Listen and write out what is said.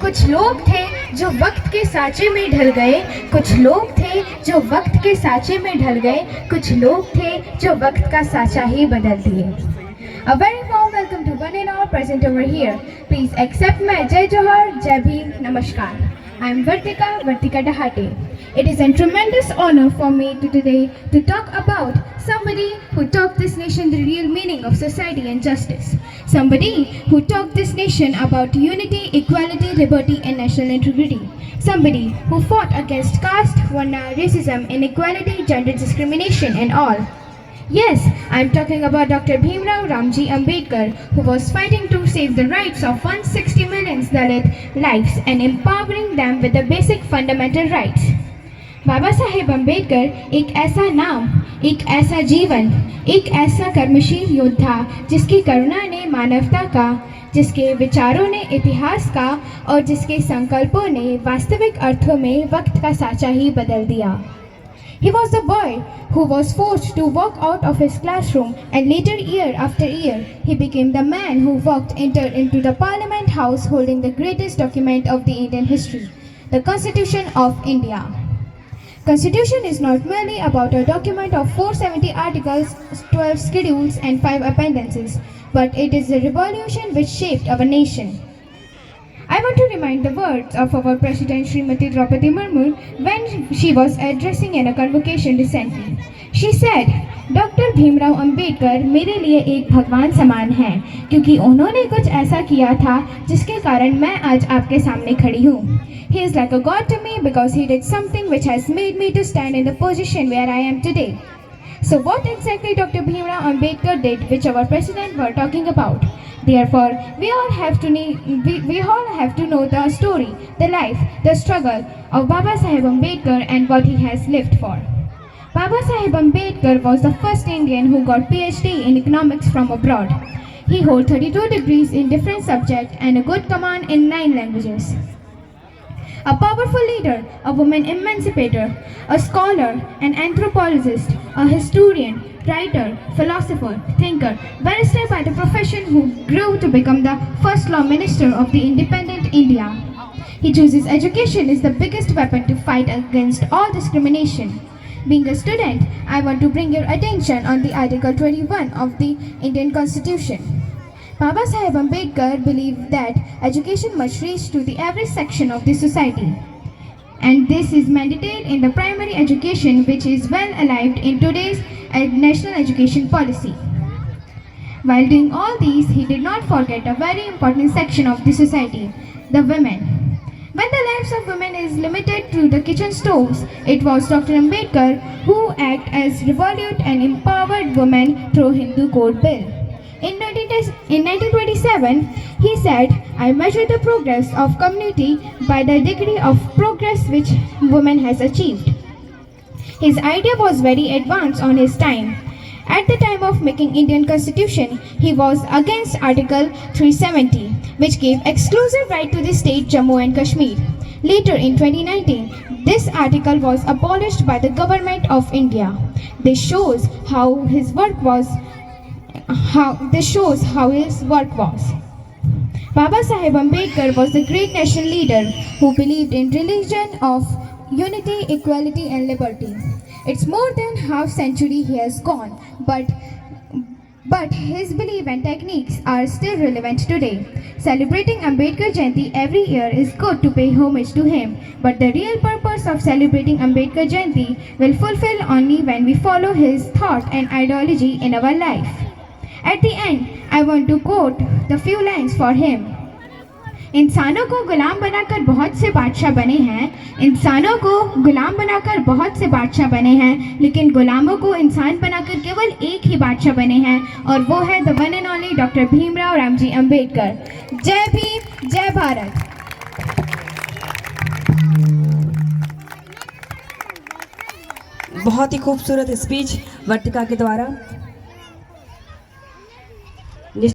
कुछ लोग थे जो वक्त के सांचे में ढल गए, कुछ लोग थे जो वक्त के सांचे में ढल गए, कुछ लोग थे जो वक्त का सांचा ही बदल दिए। A very warm welcome to one and all present over here. Please accept my Jai Johar, Jai Bhim, Namaskar. I am Vartika Dahate. It is a tremendous honor for me today to talk about somebody who taught this nation the real meaning of society and justice. Somebody who taught this nation about unity, equality, liberty and national integrity. Somebody who fought against caste, varna, racism, inequality, gender discrimination and all. Yes, I am talking about Dr. Bhimrao Ramji Ambedkar, who was fighting to save the rights of 160 million Dalit lives and empowering them with the basic fundamental rights. Baba Saheb Ambedkar एक ऐसा नाम, एक ऐसा जीवन, एक ऐसा कर्मशील योद्धा जिसकी करुणा ने मानवता का, जिसके विचारों ने इतिहास का और जिसके संकल्पों ने वास्तविक अर्थों में वक्त का सांचा ही बदल दिया. He was the boy who was forced to walk out of his classroom, and later, year after year, he became the man who walked into the Parliament House holding the greatest document of the Indian history, the Constitution of India. Constitution is not merely about a document of 470 articles, 12 schedules and 5 appendices, but it is a revolution which shaped our nation. I want to remind the words of our President Srimati Draupadi Murmu when she was addressing in a convocation recently. She said, doctor Bhimrao Ambedkar मेरे लिए एक भगवान समान हैं, क्योंकि उन्होंने कुछ ऐसा किया था जिसके कारण मैं आज आपके सामने खड़ी हूँ. He is like a god to me because he did something which has made me to stand in the position where I am today. So what exactly Dr. Bhimrao Ambedkar did, which our president were talking about? Therefore, we all have to know the story, the life, the struggle of Baba Saheb Ambedkar and what he has lived for. Baba Saheb Ambedkar was the first Indian who got PhD in economics from abroad. He holds 32 degrees in different subjects and a good command in 9 languages. A powerful leader, a woman emancipator, a scholar, an anthropologist, a historian, writer, philosopher, thinker, barrister by the profession who grew to become the first law minister of the independent India. He chooses education as the biggest weapon to fight against all discrimination. Being a student, I want to bring your attention on the Article 21 of the Indian Constitution. Baba Saheb Ambedkar believed that education must reach to the every section of the society. And this is mandated in the primary education, which is well aligned in today's national education policy. While doing all these, he did not forget a very important section of the society, the women. When the lives of women is limited to the kitchen stoves, it was Dr. Ambedkar who acted as resolute and empowered women through Hindu Code Bill. In 1927, he said, I measure the progress of community by the degree of progress which woman has achieved. His idea was very advanced on his time. At the time of making Indian Constitution, he was against Article 370, which gave exclusive right to the state Jammu and Kashmir. Later in 2019, this article was abolished by the government of India. This shows how his work was. Baba Saheb Ambedkar was the great national leader who believed in religion of unity, equality and liberty. It's more than half century he has gone, but his belief and techniques are still relevant today. Celebrating Ambedkar Jayanti every year is good to pay homage to him, but the real purpose of celebrating Ambedkar Jayanti will fulfill only when we follow his thought and ideology in our life. At the end, I want to quote the few lines for him. इंसानों को गुलाम बनाकर बहुत से बादशाह बने हैं, इंसानों को गुलाम बनाकर बहुत से बादशाह बने हैं, लेकिन गुलामों को इंसान बनाकर केवल एक ही बादशाह बने हैं, और वो है the one and only doctor Bhimrao Ramji Ambedkar. जय भीम, जय भारत. बहुत ही खूबसूरत स्पीच वर्तिका के द्वारा.